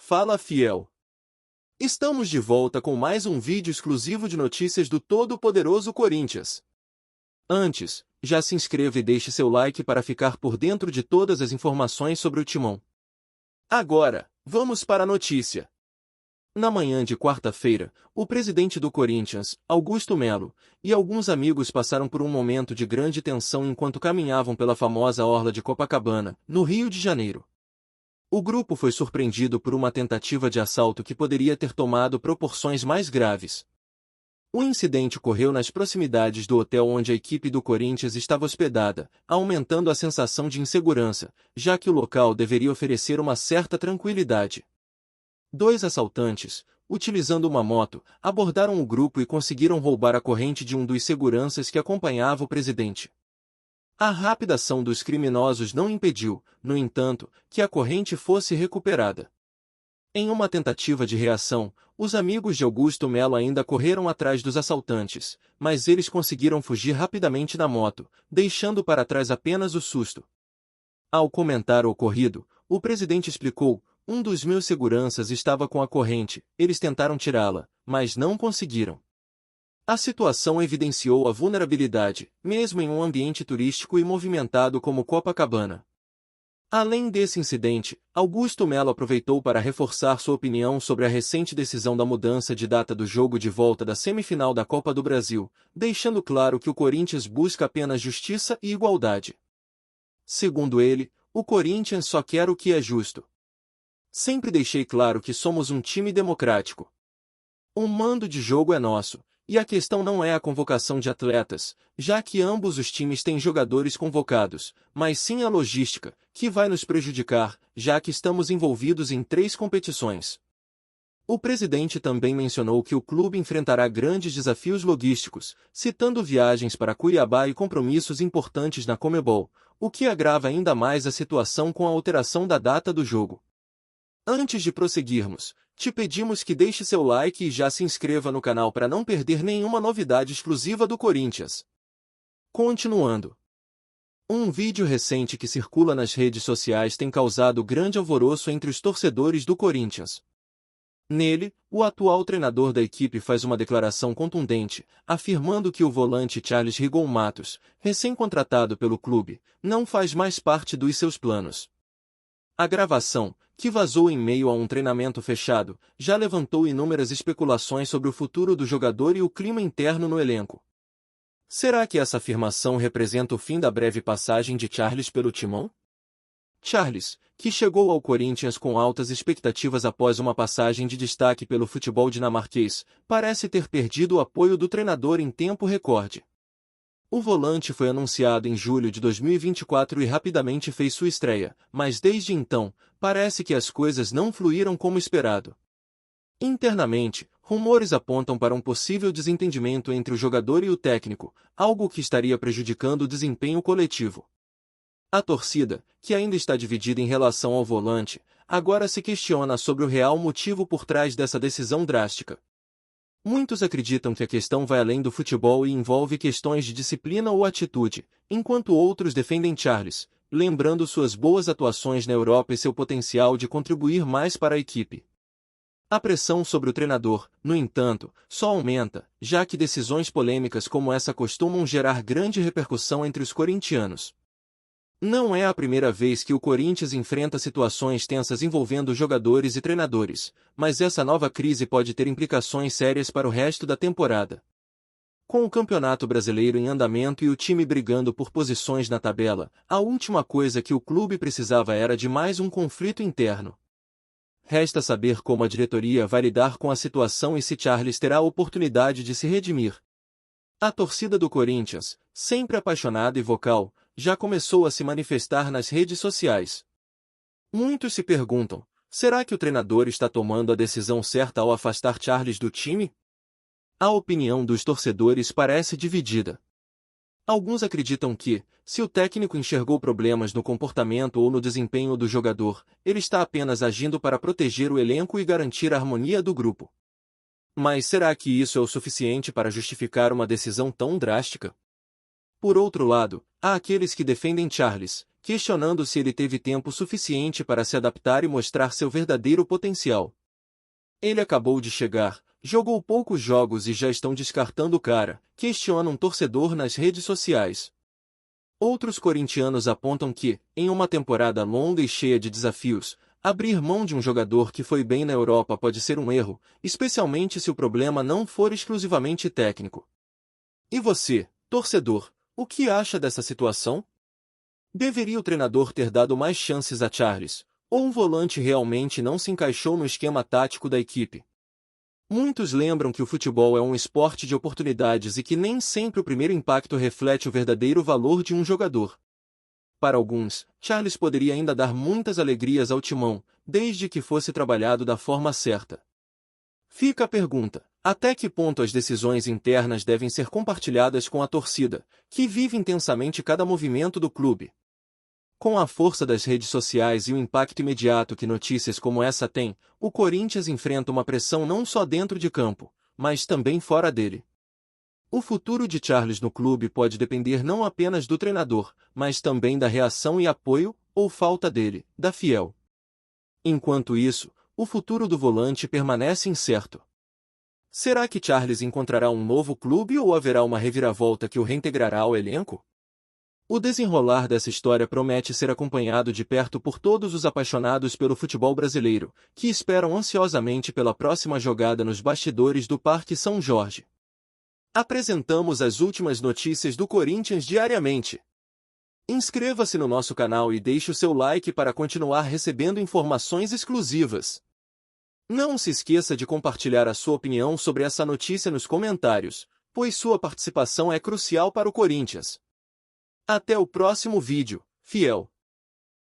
Fala fiel! Estamos de volta com mais um vídeo exclusivo de notícias do todo-poderoso Corinthians. Antes, já se inscreva e deixe seu like para ficar por dentro de todas as informações sobre o Timão. Agora, vamos para a notícia. Na manhã de quarta-feira, o presidente do Corinthians, Augusto Melo, e alguns amigos passaram por um momento de grande tensão enquanto caminhavam pela famosa orla de Copacabana, no Rio de Janeiro. O grupo foi surpreendido por uma tentativa de assalto que poderia ter tomado proporções mais graves. O incidente ocorreu nas proximidades do hotel onde a equipe do Corinthians estava hospedada, aumentando a sensação de insegurança, já que o local deveria oferecer uma certa tranquilidade. Dois assaltantes, utilizando uma moto, abordaram o grupo e conseguiram roubar a corrente de um dos seguranças que acompanhava o presidente. A rápida ação dos criminosos não impediu, no entanto, que a corrente fosse recuperada. Em uma tentativa de reação, os amigos de Augusto Melo ainda correram atrás dos assaltantes, mas eles conseguiram fugir rapidamente da moto, deixando para trás apenas o susto. Ao comentar o ocorrido, o presidente explicou: "Um dos meus seguranças estava com a corrente, eles tentaram tirá-la, mas não conseguiram." A situação evidenciou a vulnerabilidade, mesmo em um ambiente turístico e movimentado como Copacabana. Além desse incidente, Augusto Melo aproveitou para reforçar sua opinião sobre a recente decisão da mudança de data do jogo de volta da semifinal da Copa do Brasil, deixando claro que o Corinthians busca apenas justiça e igualdade. Segundo ele, o Corinthians só quer o que é justo. "Sempre deixei claro que somos um time democrático. O mando de jogo é nosso. E a questão não é a convocação de atletas, já que ambos os times têm jogadores convocados, mas sim a logística, que vai nos prejudicar, já que estamos envolvidos em 3 competições." O presidente também mencionou que o clube enfrentará grandes desafios logísticos, citando viagens para Cuiabá e compromissos importantes na Conmebol, o que agrava ainda mais a situação com a alteração da data do jogo. Antes de prosseguirmos, te pedimos que deixe seu like e já se inscreva no canal para não perder nenhuma novidade exclusiva do Corinthians. Continuando. Um vídeo recente que circula nas redes sociais tem causado grande alvoroço entre os torcedores do Corinthians. Nele, o atual treinador da equipe faz uma declaração contundente, afirmando que o volante Charles Rigon Matos, recém-contratado pelo clube, não faz mais parte dos seus planos. A gravação, que vazou em meio a um treinamento fechado, já levantou inúmeras especulações sobre o futuro do jogador e o clima interno no elenco. Será que essa afirmação representa o fim da breve passagem de Charles pelo Timão? Charles, que chegou ao Corinthians com altas expectativas após uma passagem de destaque pelo futebol dinamarquês, parece ter perdido o apoio do treinador em tempo recorde. O volante foi anunciado em julho de 2024 e rapidamente fez sua estreia, mas desde então, parece que as coisas não fluíram como esperado. Internamente, rumores apontam para um possível desentendimento entre o jogador e o técnico, algo que estaria prejudicando o desempenho coletivo. A torcida, que ainda está dividida em relação ao volante, agora se questiona sobre o real motivo por trás dessa decisão drástica. Muitos acreditam que a questão vai além do futebol e envolve questões de disciplina ou atitude, enquanto outros defendem Charles, lembrando suas boas atuações na Europa e seu potencial de contribuir mais para a equipe. A pressão sobre o treinador, no entanto, só aumenta, já que decisões polêmicas como essa costumam gerar grande repercussão entre os corintianos. Não é a primeira vez que o Corinthians enfrenta situações tensas envolvendo jogadores e treinadores, mas essa nova crise pode ter implicações sérias para o resto da temporada. Com o Campeonato Brasileiro em andamento e o time brigando por posições na tabela, a última coisa que o clube precisava era de mais um conflito interno. Resta saber como a diretoria vai lidar com a situação e se Charles terá a oportunidade de se redimir. A torcida do Corinthians, sempre apaixonada e vocal, já começou a se manifestar nas redes sociais. Muitos se perguntam: será que o treinador está tomando a decisão certa ao afastar Charles do time? A opinião dos torcedores parece dividida. Alguns acreditam que, se o técnico enxergou problemas no comportamento ou no desempenho do jogador, ele está apenas agindo para proteger o elenco e garantir a harmonia do grupo. Mas será que isso é o suficiente para justificar uma decisão tão drástica? Por outro lado, há aqueles que defendem Charles, questionando se ele teve tempo suficiente para se adaptar e mostrar seu verdadeiro potencial. Ele acabou de chegar, jogou poucos jogos e já estão descartando o cara, questiona um torcedor nas redes sociais. Outros corintianos apontam que, em uma temporada longa e cheia de desafios, abrir mão de um jogador que foi bem na Europa pode ser um erro, especialmente se o problema não for exclusivamente técnico. E você, torcedor, o que acha dessa situação? Deveria o treinador ter dado mais chances a Charles, ou um volante realmente não se encaixou no esquema tático da equipe? Muitos lembram que o futebol é um esporte de oportunidades e que nem sempre o primeiro impacto reflete o verdadeiro valor de um jogador. Para alguns, Charles poderia ainda dar muitas alegrias ao timão, desde que fosse trabalhado da forma certa. Fica a pergunta: até que ponto as decisões internas devem ser compartilhadas com a torcida, que vive intensamente cada movimento do clube? Com a força das redes sociais e o impacto imediato que notícias como essa têm, o Corinthians enfrenta uma pressão não só dentro de campo, mas também fora dele. O futuro de Charles no clube pode depender não apenas do treinador, mas também da reação e apoio, ou falta dele, da Fiel. Enquanto isso, o futuro do volante permanece incerto. Será que Charles encontrará um novo clube ou haverá uma reviravolta que o reintegrará ao elenco? O desenrolar dessa história promete ser acompanhado de perto por todos os apaixonados pelo futebol brasileiro, que esperam ansiosamente pela próxima jogada nos bastidores do Parque São Jorge. Apresentamos as últimas notícias do Corinthians diariamente. Inscreva-se no nosso canal e deixe o seu like para continuar recebendo informações exclusivas. Não se esqueça de compartilhar a sua opinião sobre essa notícia nos comentários, pois sua participação é crucial para o Corinthians. Até o próximo vídeo, fiel!